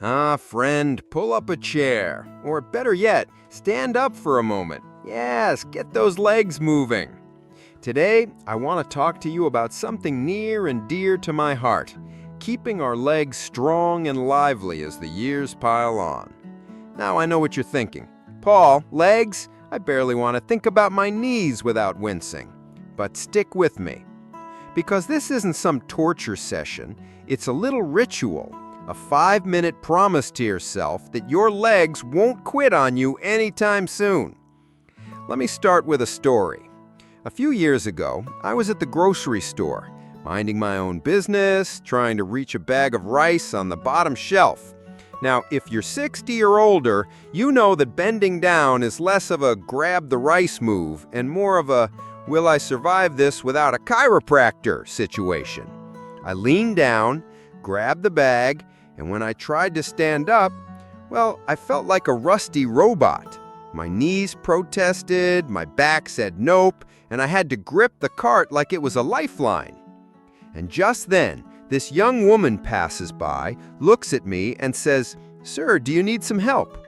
Ah, friend, pull up a chair. Or better yet, stand up for a moment. Yes, get those legs moving. Today, I want to talk to you about something near and dear to my heart, keeping our legs strong and lively as the years pile on. Now, I know what you're thinking. Paul, legs? I barely want to think about my knees without wincing. But stick with me. Because this isn't some torture session, it's a little ritual, a 5-minute promise to yourself that your legs won't quit on you anytime soon. Let me start with a story. A few years ago, I was at the grocery store, minding my own business, trying to reach a bag of rice on the bottom shelf. Now, if you're 60 or older, you know that bending down is less of a grab the rice move and more of a will I survive this without a chiropractor situation. I leaned down, grabbed the bag, and when I tried to stand up, well, I felt like a rusty robot. My knees protested, my back said nope, and I had to grip the cart like it was a lifeline. And just then, this young woman passes by, looks at me, and says, "Sir, do you need some help?"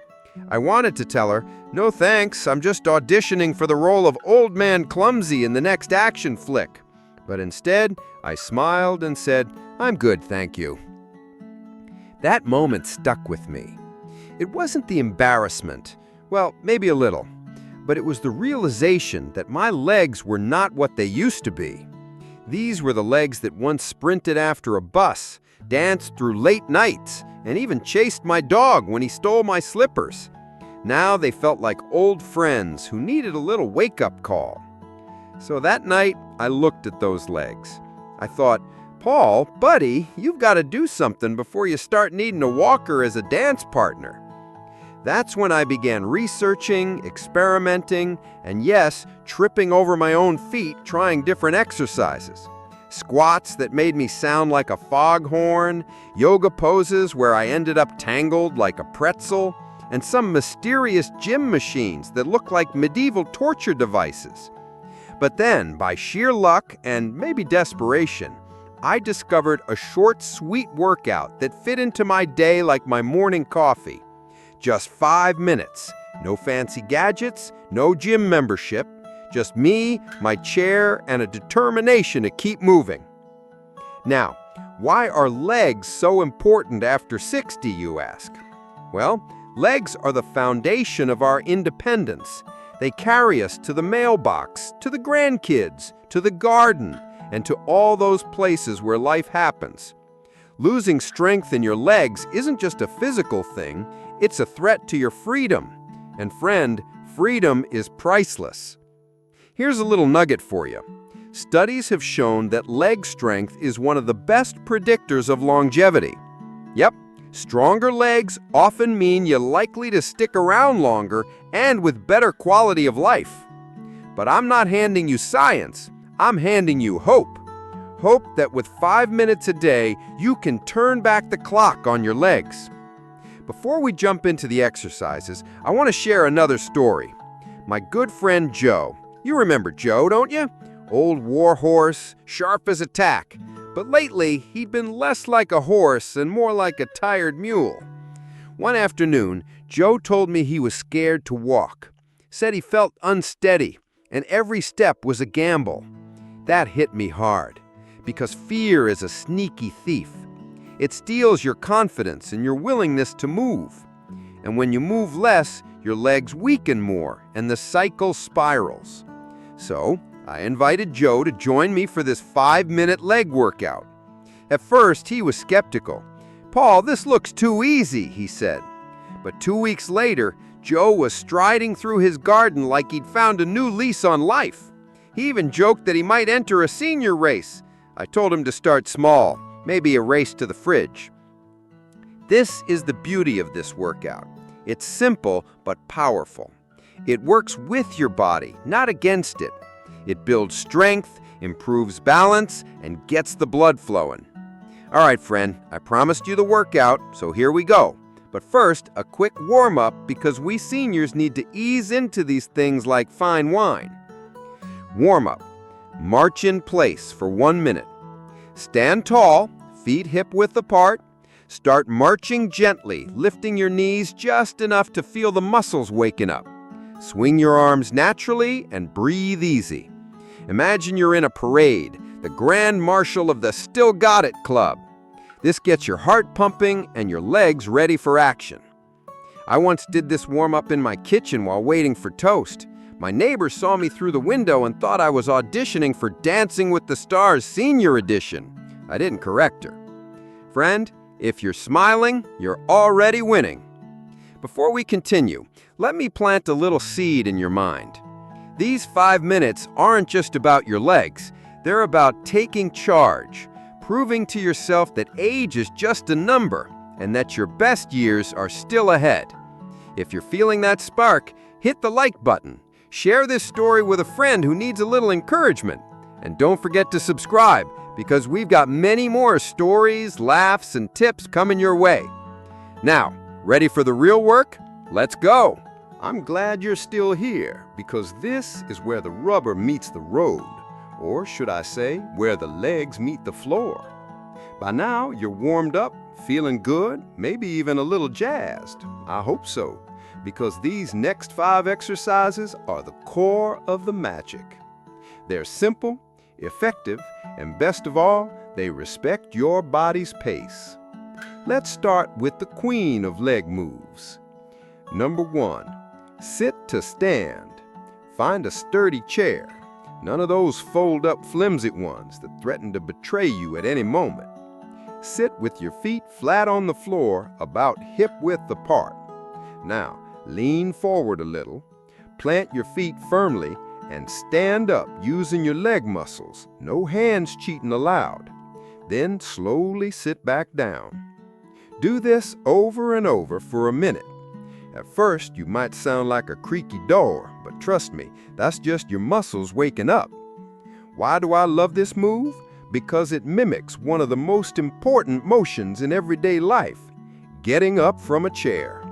I wanted to tell her, "No thanks, I'm just auditioning for the role of Old Man Clumsy in the next action flick." But instead, I smiled and said, "I'm good, thank you." That moment stuck with me. It wasn't the embarrassment, well, maybe a little, but it was the realization that my legs were not what they used to be. These were the legs that once sprinted after a bus, danced through late nights, and even chased my dog when he stole my slippers. Now they felt like old friends who needed a little wake-up call. So that night, I looked at those legs. I thought, "Paul, buddy, you've got to do something before you start needing a walker as a dance partner." That's when I began researching, experimenting, and yes, tripping over my own feet trying different exercises. Squats that made me sound like a foghorn, yoga poses where I ended up tangled like a pretzel, and some mysterious gym machines that looked like medieval torture devices. But then, by sheer luck and maybe desperation, I discovered a short, sweet workout that fit into my day like my morning coffee. Just 5 minutes. No fancy gadgets, no gym membership. Just me, my chair, and a determination to keep moving. Now, why are legs so important after 60, you ask? Well, legs are the foundation of our independence. They carry us to the mailbox, to the grandkids, to the garden, and to all those places where life happens. Losing strength in your legs isn't just a physical thing, it's a threat to your freedom. And friend, freedom is priceless. Here's a little nugget for you. Studies have shown that leg strength is one of the best predictors of longevity. Yep, stronger legs often mean you're likely to stick around longer and with better quality of life. But I'm not handing you science, I'm handing you hope. Hope that with 5 minutes a day, you can turn back the clock on your legs. Before we jump into the exercises, I want to share another story. My good friend Joe. You remember Joe, don't you? Old war horse, sharp as a tack. But lately, he'd been less like a horse and more like a tired mule. One afternoon, Joe told me he was scared to walk. Said he felt unsteady, and every step was a gamble. That hit me hard, because fear is a sneaky thief. It steals your confidence and your willingness to move. And when you move less, your legs weaken more, and the cycle spirals. So, I invited Joe to join me for this 5-minute leg workout. At first, he was skeptical. "Paul, this looks too easy," he said. But 2 weeks later, Joe was striding through his garden like he'd found a new lease on life. He even joked that he might enter a senior race. I told him to start small, maybe a race to the fridge. This is the beauty of this workout. It's simple but powerful. It works with your body, not against it. It builds strength, improves balance, and gets the blood flowing. All right, friend, I promised you the workout, so here we go. But first, a quick warm-up because we seniors need to ease into these things like fine wine. Warm-up. March in place for 1 minute. Stand tall, feet hip-width apart. Start marching gently, lifting your knees just enough to feel the muscles waking up. Swing your arms naturally and breathe easy. Imagine you're in a parade, the Grand Marshal of the Still Got It Club. This gets your heart pumping and your legs ready for action. I once did this warm-up in my kitchen while waiting for toast. My neighbor saw me through the window and thought I was auditioning for Dancing with the Stars Senior Edition. I didn't correct her. Friend, if you're smiling, you're already winning. Before we continue, let me plant a little seed in your mind. These 5 minutes aren't just about your legs. They're about taking charge, proving to yourself that age is just a number and that your best years are still ahead. If you're feeling that spark, hit the like button. Share this story with a friend who needs a little encouragement. And don't forget to subscribe, because we've got many more stories, laughs, and tips coming your way. Now, ready for the real work? Let's go! I'm glad you're still here, because this is where the rubber meets the road. Or should I say, where the legs meet the floor. By now, you're warmed up, feeling good, maybe even a little jazzed. I hope so, because these next 5 exercises are the core of the magic. They're simple, effective, and best of all, they respect your body's pace. Let's start with the queen of leg moves. Number 1, sit to stand. Find a sturdy chair. None of those fold-up flimsy ones that threaten to betray you at any moment. Sit with your feet flat on the floor, about hip-width apart. Now, lean forward a little, plant your feet firmly, and stand up using your leg muscles. No hands cheating allowed. Then slowly sit back down. Do this over and over for a minute. At first, you might sound like a creaky door, but trust me, that's just your muscles waking up. Why do I love this move? Because it mimics one of the most important motions in everyday life, getting up from a chair.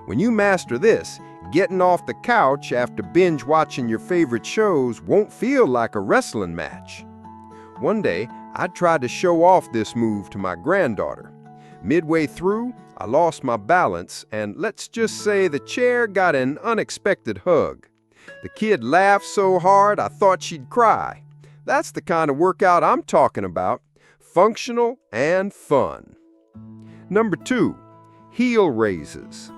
When you master this, getting off the couch after binge watching your favorite shows won't feel like a wrestling match. One day, I tried to show off this move to my granddaughter. Midway through, I lost my balance, and let's just say the chair got an unexpected hug. The kid laughed so hard I thought she'd cry. That's the kind of workout I'm talking about, functional and fun. Number 2, heel raises.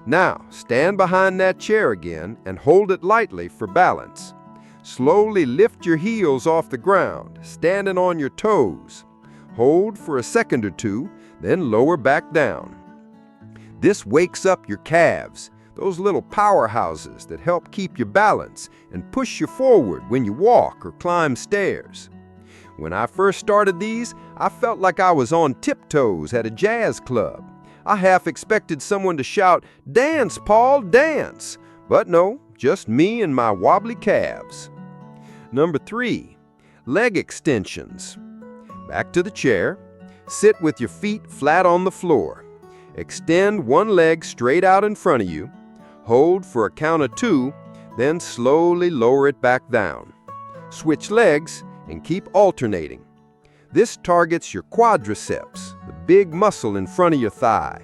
Now, stand behind that chair again and hold it lightly for balance. Slowly lift your heels off the ground, standing on your toes. Hold for a second or two, then lower back down. This wakes up your calves, those little powerhouses that help keep your balance and push you forward when you walk or climb stairs. When I first started these, I felt like I was on tiptoes at a jazz club. I half expected someone to shout, "Dance, Paul, dance!" But no, just me and my wobbly calves. Number 3, leg extensions. Back to the chair. Sit with your feet flat on the floor. Extend one leg straight out in front of you. Hold for a count of 2, then slowly lower it back down. Switch legs and keep alternating. This targets your quadriceps, the big muscle in front of your thigh.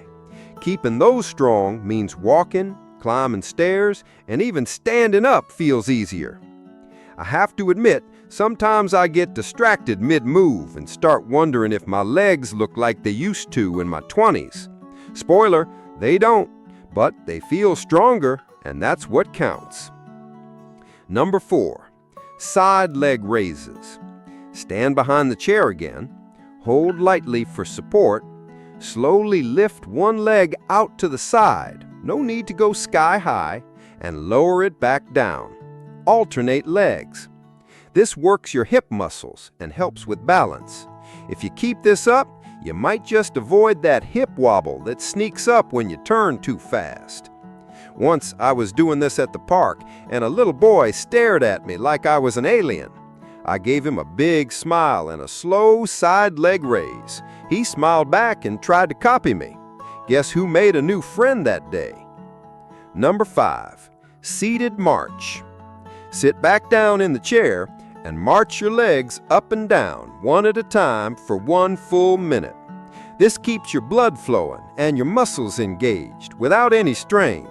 Keeping those strong means walking, climbing stairs, and even standing up feels easier. I have to admit, sometimes I get distracted mid-move and start wondering if my legs look like they used to in my 20s. Spoiler, they don't, but they feel stronger, and that's what counts. Number 4, side leg raises. Stand behind the chair again, hold lightly for support, slowly lift one leg out to the side, no need to go sky high, and lower it back down. Alternate legs. This works your hip muscles and helps with balance. If you keep this up, you might just avoid that hip wobble that sneaks up when you turn too fast. Once I was doing this at the park, and a little boy stared at me like I was an alien. I gave him a big smile and a slow side leg raise. He smiled back and tried to copy me. Guess who made a new friend that day? Number 5, seated march. Sit back down in the chair and march your legs up and down, one at a time for 1 full minute. This keeps your blood flowing and your muscles engaged without any strain.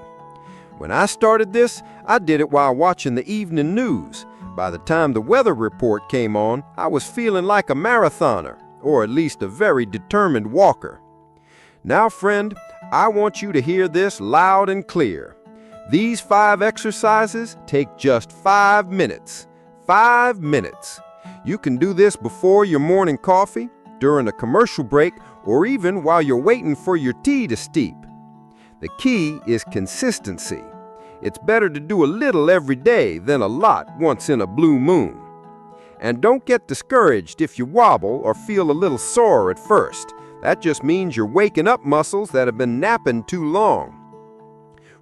When I started this, I did it while watching the evening news. By the time the weather report came on, I was feeling like a marathoner, or at least a very determined walker. Now, friend, I want you to hear this loud and clear. These 5 exercises take just 5 minutes. 5 minutes. You can do this before your morning coffee, during a commercial break, or even while you're waiting for your tea to steep. The key is consistency. It's better to do a little every day than a lot once in a blue moon. And don't get discouraged if you wobble or feel a little sore at first. That just means you're waking up muscles that have been napping too long.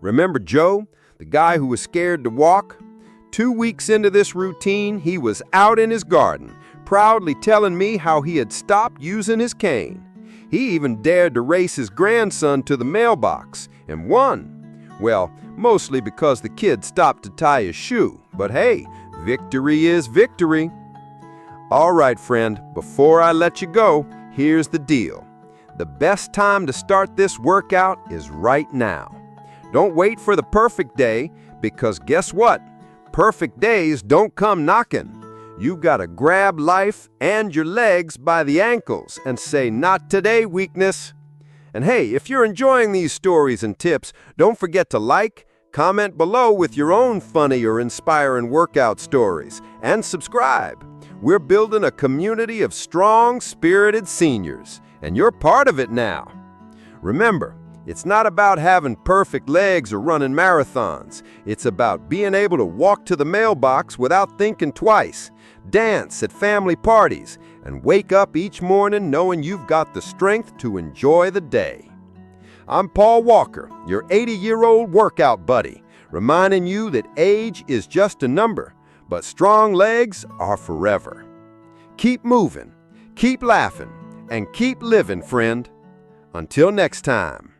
Remember Joe, the guy who was scared to walk? 2 weeks into this routine, he was out in his garden, proudly telling me how he had stopped using his cane. He even dared to race his grandson to the mailbox and won. Well, mostly because the kid stopped to tie his shoe. But hey, victory is victory. All right, friend, before I let you go, here's the deal. The best time to start this workout is right now. Don't wait for the perfect day, because guess what? Perfect days don't come knocking. You've got to grab life and your legs by the ankles and say, "Not today, weakness." And hey, if you're enjoying these stories and tips, don't forget to like, comment below with your own funny or inspiring workout stories, and subscribe. We're building a community of strong, spirited seniors, and you're part of it now. Remember, it's not about having perfect legs or running marathons. It's about being able to walk to the mailbox without thinking twice, dance at family parties, and wake up each morning knowing you've got the strength to enjoy the day. I'm Paul Walker, your 80-year-old workout buddy, reminding you that age is just a number, but strong legs are forever. Keep moving, keep laughing, and keep living, friend. Until next time.